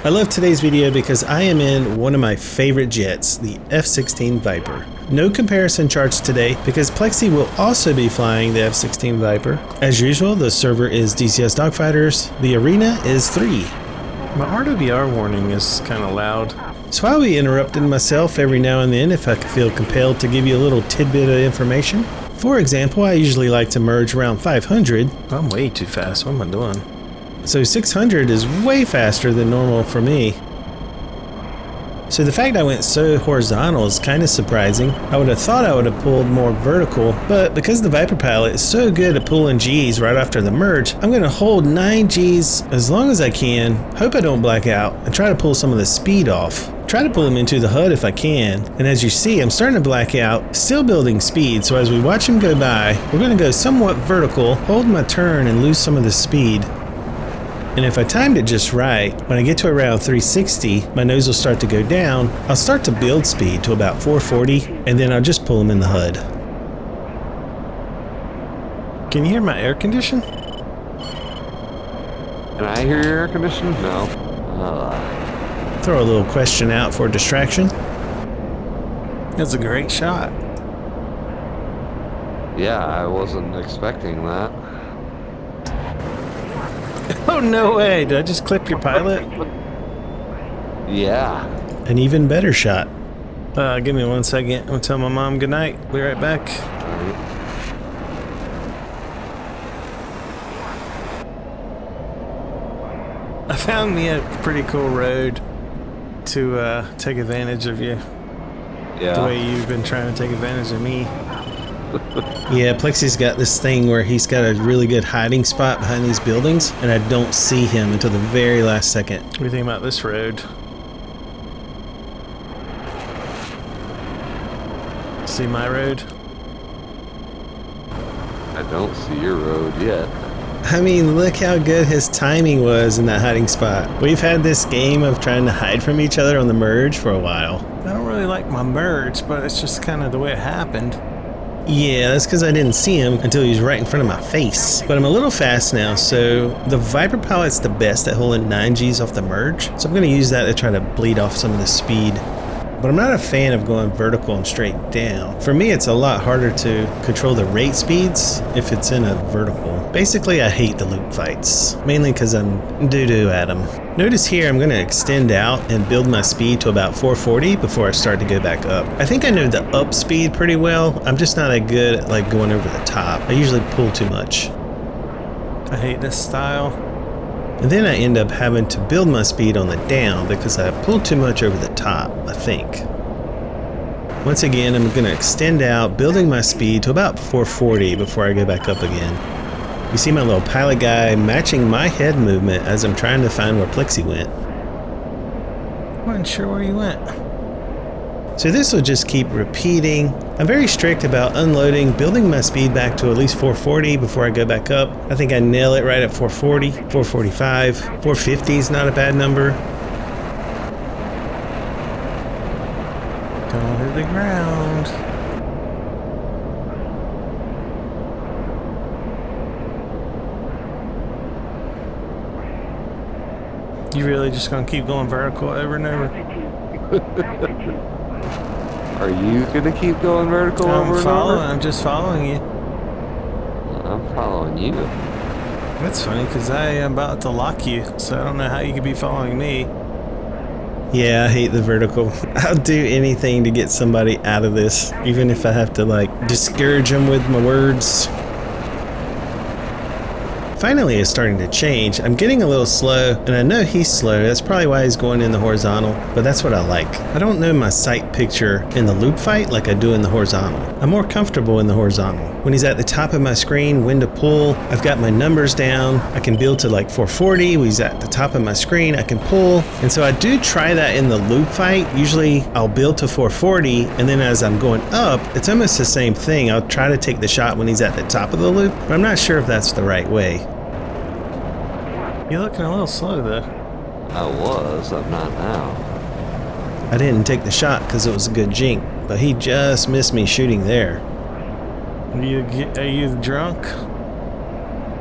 I love today's video because I am in one of my favorite jets, the F-16 Viper. No comparison charts today because Plexi will also be flying the F-16 Viper. As usual, the server is DCS Dogfighters. The arena is 3. My RWR warning is kind of loud. So I'll be interrupting myself every now and then if I feel compelled to give you a little tidbit of information. For example, I usually like to merge around 500. I'm way too fast. What am I doing? So 600 is way faster than normal for me. So the fact I went so horizontal is kind of surprising. I would have thought I would have pulled more vertical, but because the Viper pilot is so good at pulling G's right after the merge, I'm going to hold 9 G's as long as I can, hope I don't black out, and try to pull some of the speed off. Try to pull him into the HUD if I can, and as you see, I'm starting to black out, still building speed, so as we watch him go by, we're going to go somewhat vertical, hold my turn, and lose some of the speed. And if I timed it just right, when I get to around 360, my nose will start to go down, I'll start to build speed to about 440, and then I'll just pull him in the HUD. Can you hear my air condition? Can I hear your air condition? No. Throw a little question out for distraction. That's a great shot. Yeah, I wasn't expecting that. Oh, no way. Did I just clip your pilot? Yeah. An even better shot. Give me 1 second. I'm going to tell my mom good night. Be right back. I found me a pretty cool road to take advantage of you. Yeah. The way you've been trying to take advantage of me. Yeah, Plexi's got this thing where he's got a really good hiding spot behind these buildings, and I don't see him until the very last second. What do you think about this road? See my road? I don't see your road yet. I mean, look how good his timing was in that hiding spot. We've had this game of trying to hide from each other on the merge for a while. I don't really like my merge, but it's just kind of the way it happened. Yeah, that's because I didn't see him until he was right in front of my face. But I'm a little fast now, so the Viper pilot's the best at holding 9 Gs off the merge. So I'm going to use that to try to bleed off some of the speed. But I'm not a fan of going vertical and straight down. For me, it's a lot harder to control the rate speeds if it's in a vertical. Basically, I hate the loop fights, mainly because I'm doo-doo at them. Notice here I'm going to extend out and build my speed to about 440 before I start to go back up. I think I know the up speed pretty well. I'm just not that good at like going over the top. I usually pull too much. I hate this style. And then I end up having to build my speed on the down because I pulled too much over the top, I think. Once again, I'm going to extend out, building my speed to about 440 before I go back up again. You see my little pilot guy matching my head movement as I'm trying to find where Plexi went. I wasn't sure where you went. So this will just keep repeating. I'm very strict about unloading, building my speed back to at least 440 before I go back up. I think I nail it right at 440, 445, 450 is not a bad number. Don't hit the ground. You really just gonna keep going vertical over and over? Are you gonna keep going vertical over and over? I'm just following you. I'm following you. That's funny because I am about to lock you, so I don't know how you could be following me. Yeah, I hate the vertical. I'll do anything to get somebody out of this, even if I have to like discourage them with my words. Finally, it's starting to change. I'm getting a little slow, and I know he's slow. That's probably why he's going in the horizontal, but that's what I like. I don't know my sight picture in the loop fight like I do in the horizontal. I'm more comfortable in the horizontal. When he's at the top of my screen, when to pull, I've got my numbers down. I can build to like 440. When he's at the top of my screen, I can pull. And so I do try that in the loop fight. Usually I'll build to 440, and then as I'm going up, it's almost the same thing. I'll try to take the shot when he's at the top of the loop, but I'm not sure if that's the right way. You're looking a little slow though. I was, I'm not now. I didn't take the shot because it was a good jink, but he just missed me shooting there. Are you drunk?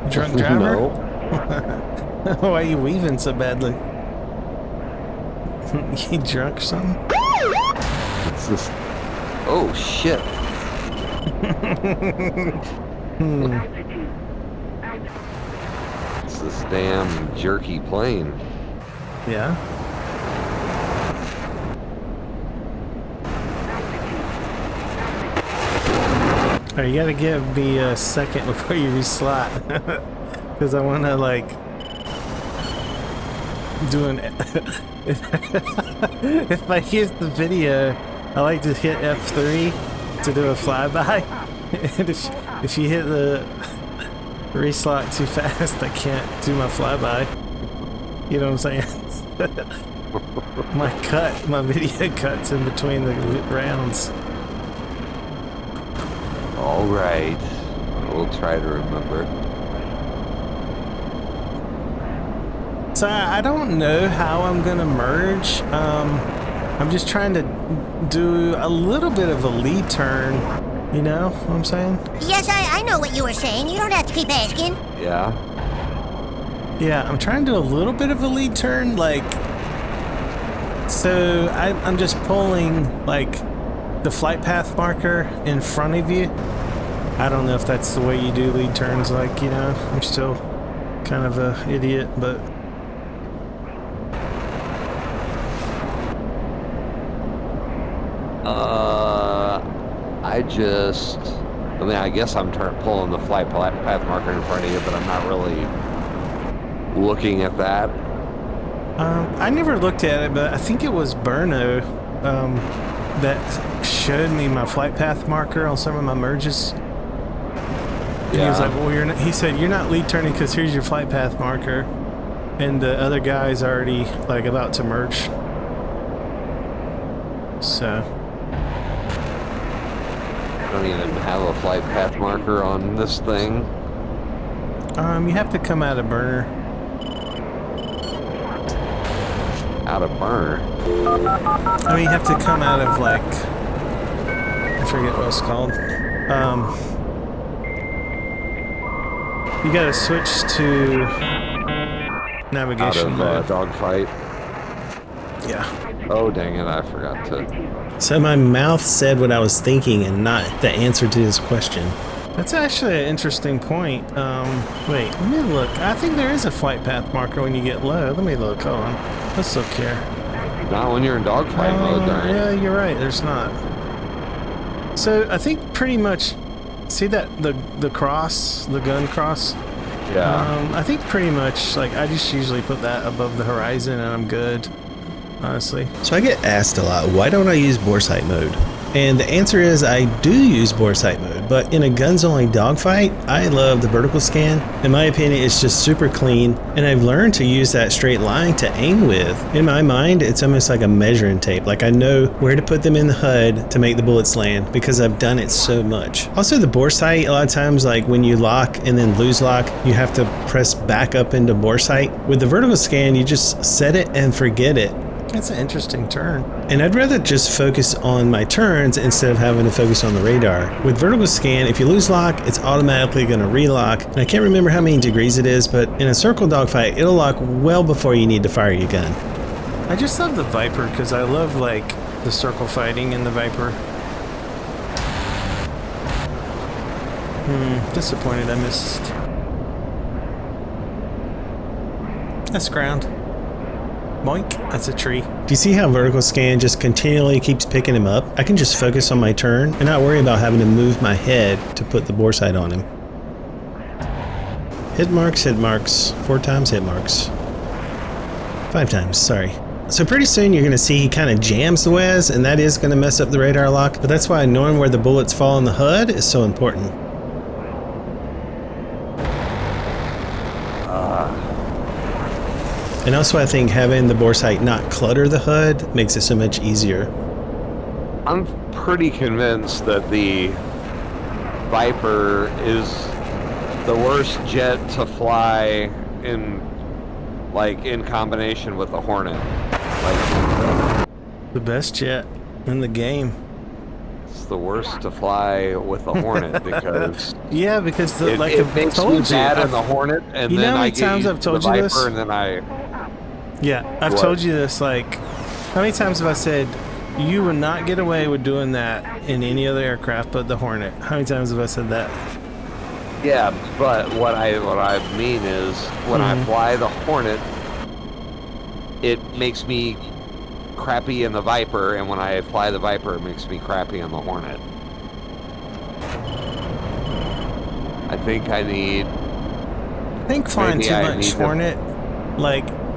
Drunk driver? No. Why are you weaving so badly? You drunk or something? It's this. Oh shit! It's this damn jerky plane. Yeah. Oh, you gotta give me a second before you reslot. Because I wanna, like, do an... if I use the video, I like to hit F3 to do a flyby. And if you hit the reslot too fast, I can't do my flyby. You know what I'm saying? My video cuts in between the rounds. All right, we'll try to remember. So I don't know how I'm gonna merge. I'm just trying to do a little bit of a lead turn. You know what I'm saying? Yes, I know what you were saying. You don't have to keep asking. Yeah. Yeah, I'm trying to do a little bit of a lead turn, like. So I'm just pulling like the flight path marker in front of you. I don't know if that's the way you do lead turns, like, you know, I'm still kind of a idiot, but I mean, I guess I'm pulling the flight path marker in front of you, but I'm not really looking at that. I never looked at it, but I think it was Burno that showed me my flight path marker on some of my merges. And he was like, well, you're not, he said, you're not lead turning because here's your flight path marker. And the other guy's already, like, about to merge. So. I don't even have a flight path marker on this thing. You have to come out of burner. Out of burner? I mean, you have to come out of, like, I forget what it's called. You gotta switch to navigation out of mode. Dogfight. Yeah. Oh, dang it, I forgot to. So my mouth said what I was thinking and not the answer to his question. That's actually an interesting point. Wait, let me look. I think there is a flight path marker when you get low. Let me look. Hold on. Let's look here. Not when you're in dogfight mode, there. Yeah, you're right. There's not. So I think pretty much. See that the cross, the gun cross? Yeah. I think pretty much, like, I just usually put that above the horizon and I'm good, honestly. So I get asked a lot, why don't I use bore sight mode? And the answer is I do use bore sight mode, but in a guns only dogfight, I love the vertical scan. In my opinion, it's just super clean, and I've learned to use that straight line to aim with. In my mind, it's almost like a measuring tape. Like I know where to put them in the HUD to make the bullets land because I've done it so much. Also, the bore sight, a lot of times, like when you lock and then lose lock, you have to press back up into bore sight. With the vertical scan, you just set it and forget it. That's an interesting turn. And I'd rather just focus on my turns instead of having to focus on the radar. With vertical scan, if you lose lock, it's automatically going to relock. And I can't remember how many degrees it is, but in a circle dogfight, it'll lock well before you need to fire your gun. I just love the Viper because I love, like, the circle fighting in the Viper. Disappointed I missed. That's ground. Boink, that's a tree. Do you see how vertical scan just continually keeps picking him up? I can just focus on my turn and not worry about having to move my head to put the bore sight on him. Hit marks, 4 times hit marks. 5 times, sorry. So pretty soon you're gonna see he kind of jams the Wes, and that is gonna mess up the radar lock, but that's why knowing where the bullets fall on the HUD is so important. And also I think having the bore sight not clutter the HUD makes it so much easier. I'm pretty convinced that the Viper is the worst jet to fly in combination with the Hornet. Like, The best jet in the game. it's the worst to fly with the Hornet because Yeah, because the, it makes told me you, bad in the Hornet, and you know then how I many get times used I've told to the you Viper, this? and then I. Yeah, I've What? told you this, like, How many times have I said you would not get away with doing that in any other aircraft but the Hornet? How many times have I said that? Yeah, but what I mean is when I fly the Hornet, it makes me crappy in the Viper, and when I fly the Viper, it makes me crappy in the Hornet. I think I need. I think flying too much Hornet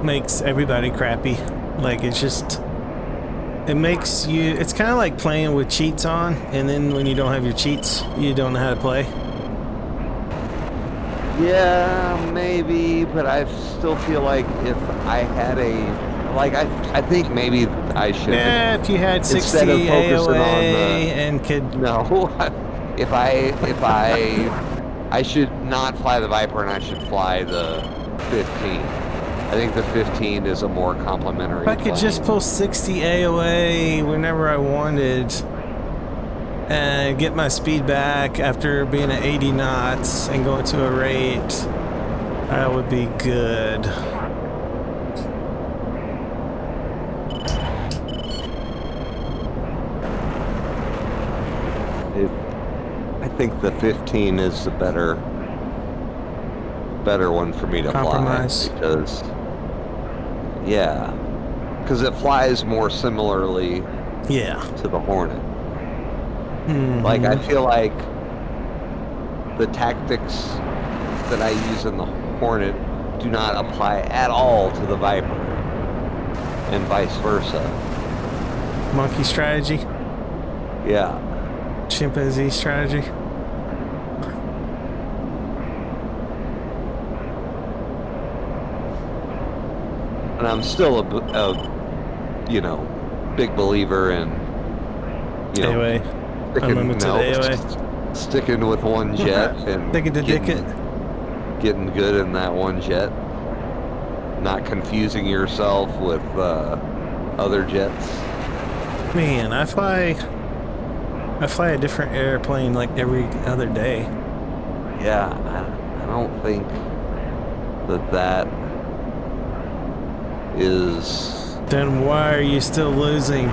makes everybody crappy. Like it makes you. It's kind of like playing with cheats on, and then when you don't have your cheats, you don't know how to play. Yeah, maybe, but I still feel like if I had I think maybe I should. Yeah, if you had 60 AOA and could. No, if I should not fly the Viper and I should fly the 15. I think the 15 is a more complimentary. If I could just pull 60 AOA whenever I wanted and get my speed back after being at 80 knots and going to a rate, that would be good. I think the 15 is the better one for me to Compromise. fly because it flies more similarly to the Hornet. Like I feel like the tactics that I use in the Hornet do not apply at all to the Viper and vice versa. Monkey strategy? Yeah. Chimpanzee strategy? And I'm still a big believer in, AOA. Unlimited AOA. Sticking with one jet and getting good in that one jet. Not confusing yourself with other jets. Man, I fly a different airplane like every other day. Yeah, I don't think that is. Then why are you still losing?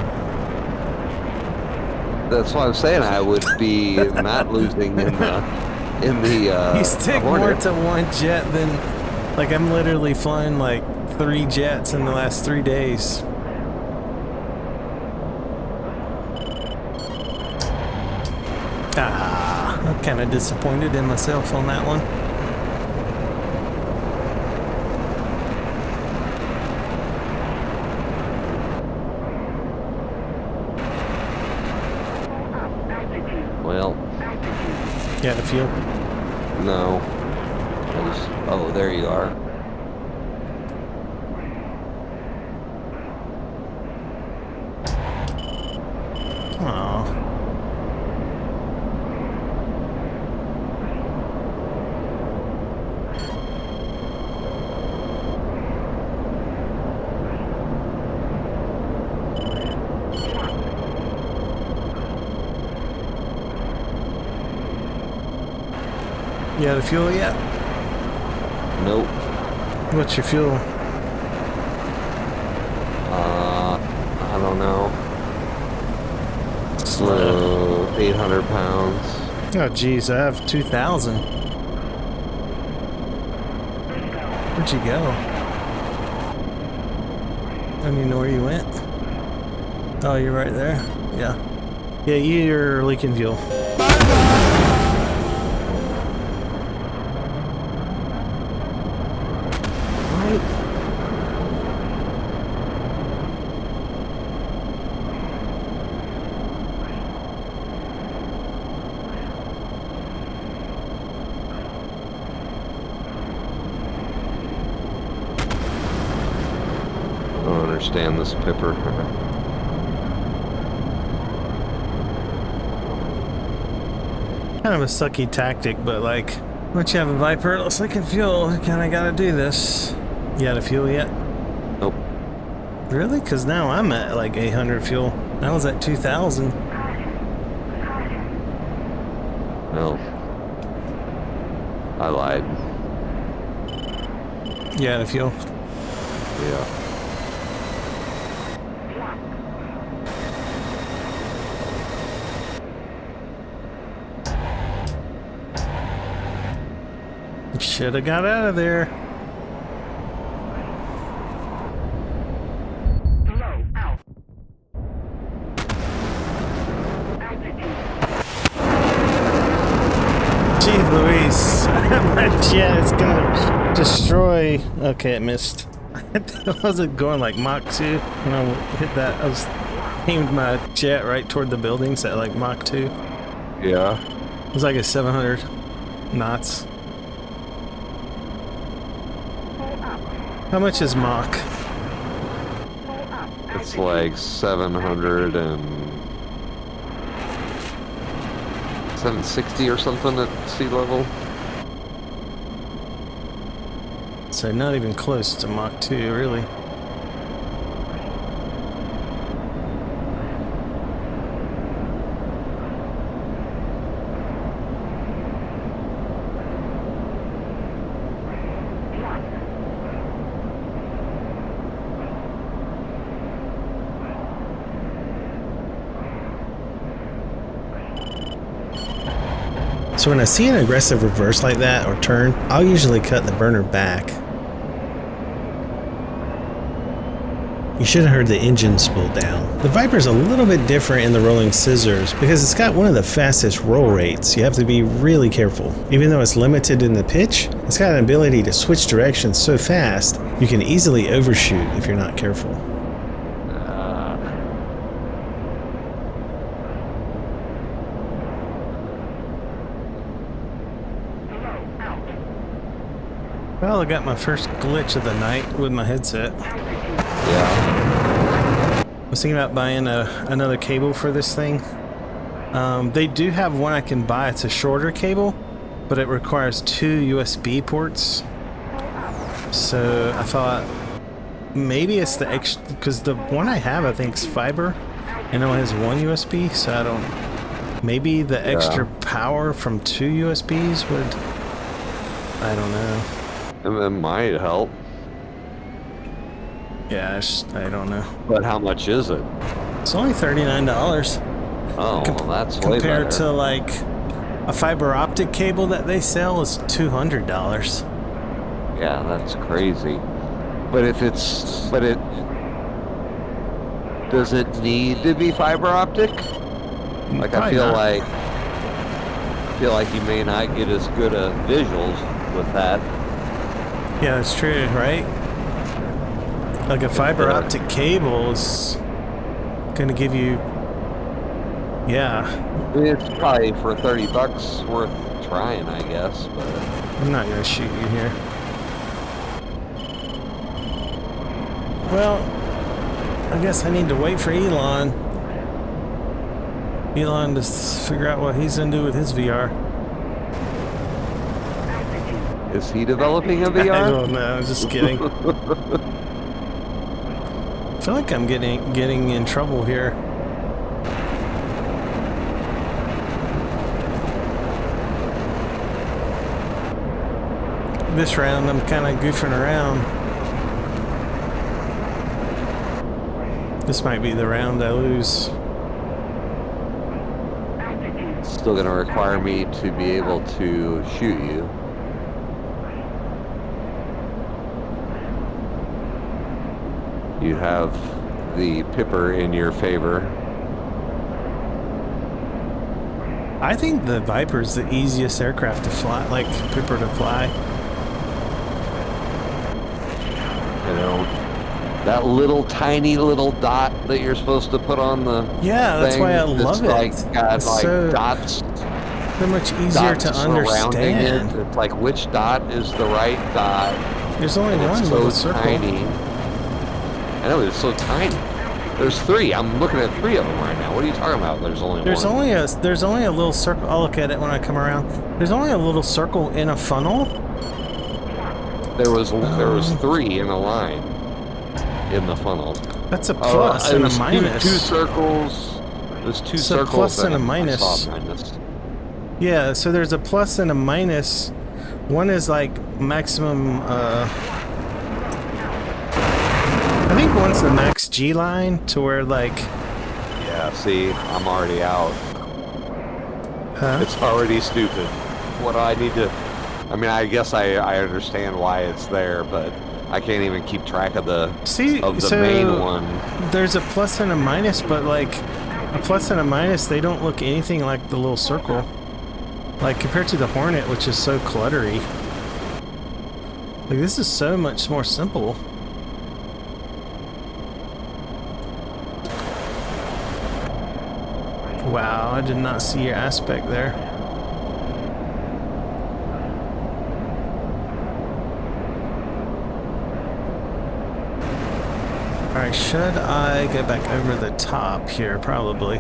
That's what I'm saying. I would be not losing in the You stick more to one jet than, like, I'm literally flying like 3 jets in the last 3 days. I'm kind of disappointed in myself on that one. Well, you had a fuel? No. Oh, there you are. Oh. You had a fuel yet? Nope. What's your fuel? I don't know. 800 pounds. Oh, geez, I have 2,000. Where'd you go? I don't even know where you went. Oh, you're right there. Yeah. Yeah, you're leaking fuel. Understand this pipper. Kind of a sucky tactic, but like, once you have a Viper, it looks like a fuel. You kind of got to do this. You got a fuel yet? Nope. Really? Because now I'm at like 800 fuel. I was at 2,000. Well, I lied. You got a fuel? Yeah. Should have got out of there. Jeez Louise, my jet is gonna destroy. Okay, it missed. I wasn't going like Mach 2 when I hit that. I was aimed my jet right toward the buildings at like Mach 2. Yeah. It was like a 700 knots. How much is Mach? It's like 760 or something at sea level. So not even close to Mach 2, really. So when I see an aggressive reverse like that or turn, I'll usually cut the burner back. You should have heard the engine spool down. The Viper's a little bit different in the rolling scissors because it's got one of the fastest roll rates. You have to be really careful. Even though it's limited in the pitch, it's got an ability to switch directions so fast you can easily overshoot if you're not careful. Well, I got my first glitch of the night with my headset. Yeah. I was thinking about buying another cable for this thing. They do have one I can buy. It's a shorter cable, but it requires 2 USB ports. So I thought maybe it's the extra, because the one I have I think is fiber and only has 1 USB. So I don't. Maybe the extra power from 2 USBs would. I don't know. It might help. Yeah, I don't know. But how much is it? It's only $39. Oh, well, that's way better. Compared to like a fiber optic cable that they sell is $200. Yeah, that's crazy. But does it need to be fiber optic? Like I feel like you may not get as good a visuals with that. Yeah, that's true, right? Like a fiber optic cable is gonna give you, yeah. It's probably for $30 worth trying, I guess. But I'm not gonna shoot you here. Well, I guess I need to wait for Elon to figure out what he's gonna do with his VR. Is he developing a VR? I don't know. I'm just kidding. I feel like I'm getting in trouble here. This round, I'm kind of goofing around. This might be the round I lose. Still going to require me to be able to shoot you. You have the Pipper in your favor. I think the Viper's the easiest aircraft to fly, like Pipper to fly. You know, that little tiny little dot that you're supposed to put on the that's thing, why I love it. Like got it's like so, dots. They're much easier to understand. It's like which dot is the right dot. There's only one little circle. Tiny. I know, it's so tiny. There's 3. I'm looking at 3 of them right now. What are you talking about? There's only one. There's only a little circle. I'll look at it when I come around. There's only a little circle in a funnel. There was 3 in a line in the funnel. That's a plus and a minus. Two circles. There's 2 circles. A plus and a minus. minus. Yeah, so there's a plus and a minus. One is like maximum. I think one's the max G line to where like. Yeah, see, I'm already out. Huh? It's already stupid. What do I need to I mean, I guess I understand why it's there, but I can't even keep track of the main one. There's a plus and a minus, but like a plus and a minus, they don't look anything like the little circle. Like compared to the Hornet, which is so cluttery. Like this is so much more simple. Wow, I did not see your aspect there. Alright, should I go back over the top here? Probably.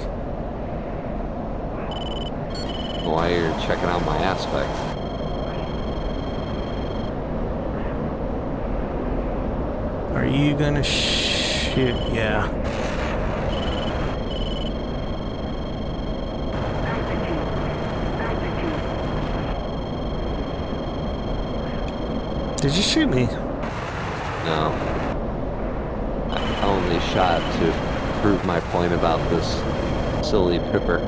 While you're checking out my aspect. Are you gonna shoot? Yeah. Did you shoot me? No. I only shot to prove my point about this silly pipper.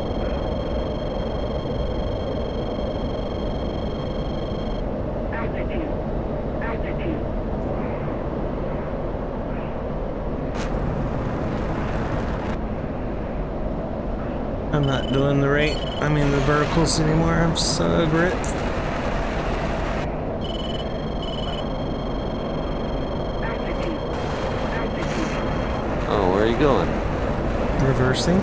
I'm not doing the the verticals anymore. I'm so over it. Oh, where are you going? Reversing.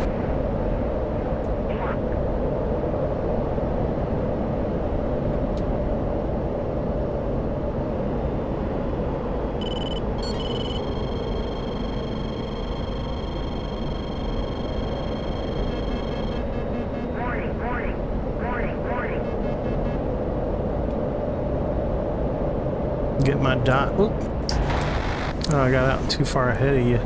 Get my dot. Oop. Oh, I got out too far ahead of you.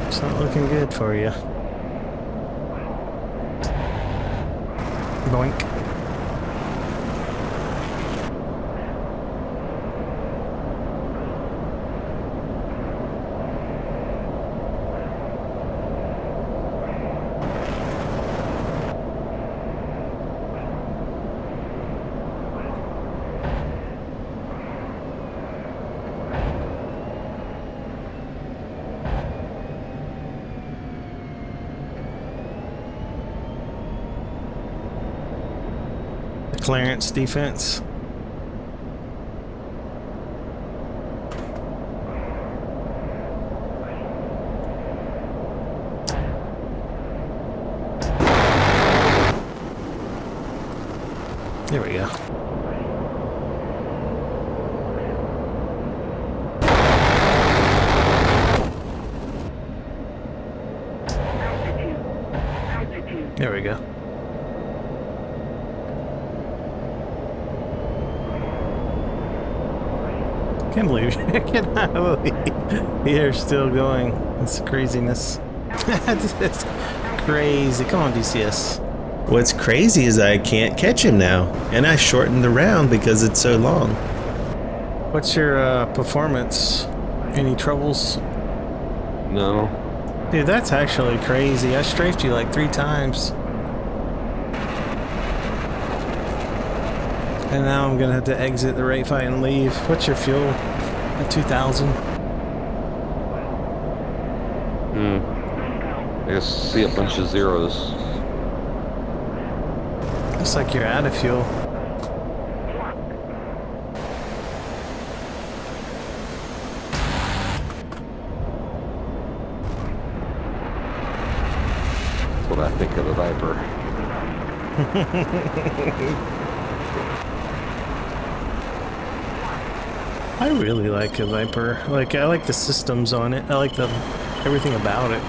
It's not looking good for you. Boink. Clearance defense. There we go. There we go. Can't believe you're still going. It's craziness. It's crazy. Come on, DCS. What's crazy is I can't catch him now, and I shortened the round because it's so long. What's your performance? Any troubles? No. Dude, that's actually crazy. I strafed you like 3 times. And now I'm gonna have to exit the raid fight and leave. What's your fuel? At 2,000. I just see a bunch of zeros. Looks like you're out of fuel. That's what I think of the Viper. I really like a Viper. Like, I like the systems on it. I like everything about it.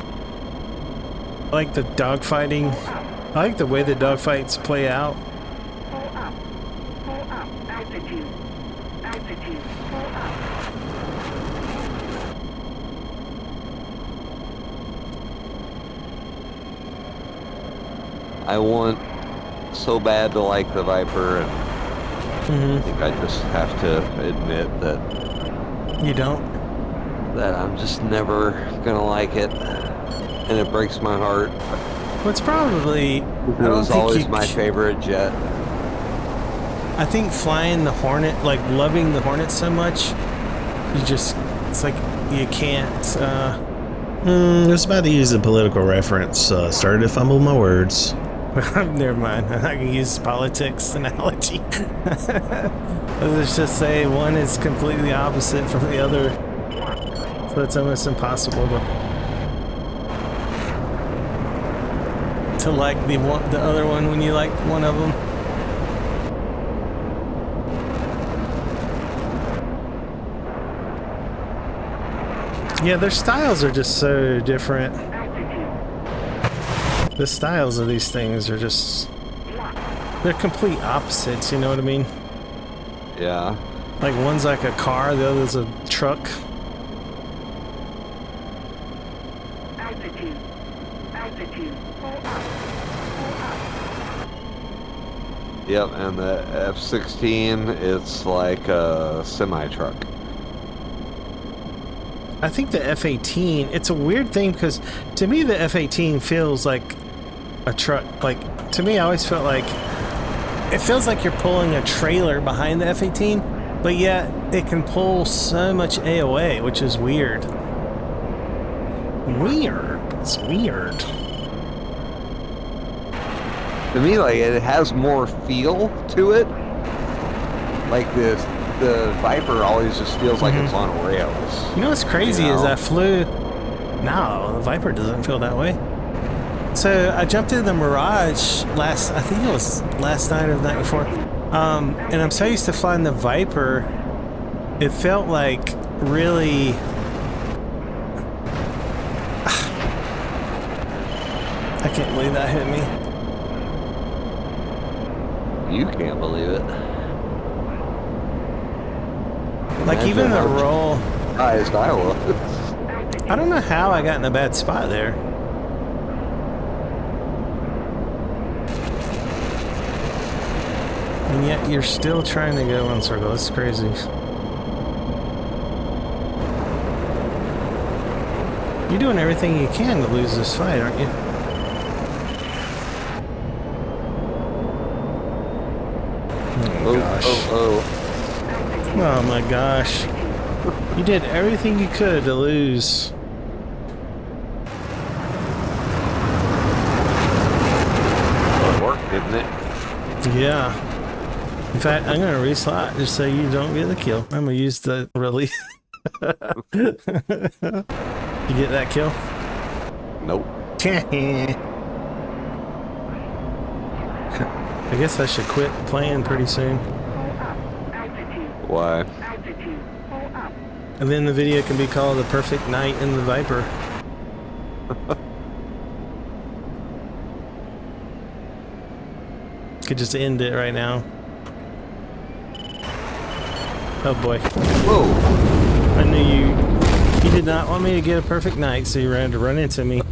I like the dogfighting. I like the way the dogfights play out. Pull up, altitude, pull up. I want so bad to like the Viper, and I think I just have to admit that you don't. That I'm just never gonna like it, and it breaks my heart. What's probably It was always my favorite jet. I think flying the Hornet, like loving the Hornet so much, it's like you can't. I was about to use a political reference, started to fumble my words. Never mind. I'm not gonna use politics analogy. Let's just say one is completely opposite from the other, so it's almost impossible to like the other one when you like one of them. Yeah, their styles are just so different. The styles of these things are just... they're complete opposites, you know what I mean? Yeah. Like one's like a car, the other's a truck. Altitude. Altitude. Pull up. Yep, and the F-16, it's like a semi-truck. I think the F-18, it's a weird thing because to me the F-18 feels like a truck. Like, to me I always felt like it feels like you're pulling a trailer behind the F-18, but yet it can pull so much AOA, which is weird. It's weird. To me, like, it has more feel to it. Like the Viper always just feels like it's on rails. You know what's crazy is I flew... No, the Viper doesn't feel that way. So I jumped in the Mirage I think it was last night or the night before. And I'm so used to flying the Viper, it felt like really... I can't believe that hit me. You can't believe it. Like, even the roll... Highest I was. I don't know how I got in a bad spot there. And yet you're still trying to go one circle. That's crazy. You're doing everything you can to lose this fight, aren't you? Oh my gosh. You did everything you could to lose. Well, it worked, didn't it? Yeah. In fact, I'm going to reslot just so you don't get the kill. I'm going to use the release. You get that kill? Nope. I guess I should quit playing pretty soon. Why? And then the video can be called The Perfect Night in the Viper. Could just end it right now. Oh boy. Whoa. I knew you did not want me to get a perfect night, so you ran to run into me.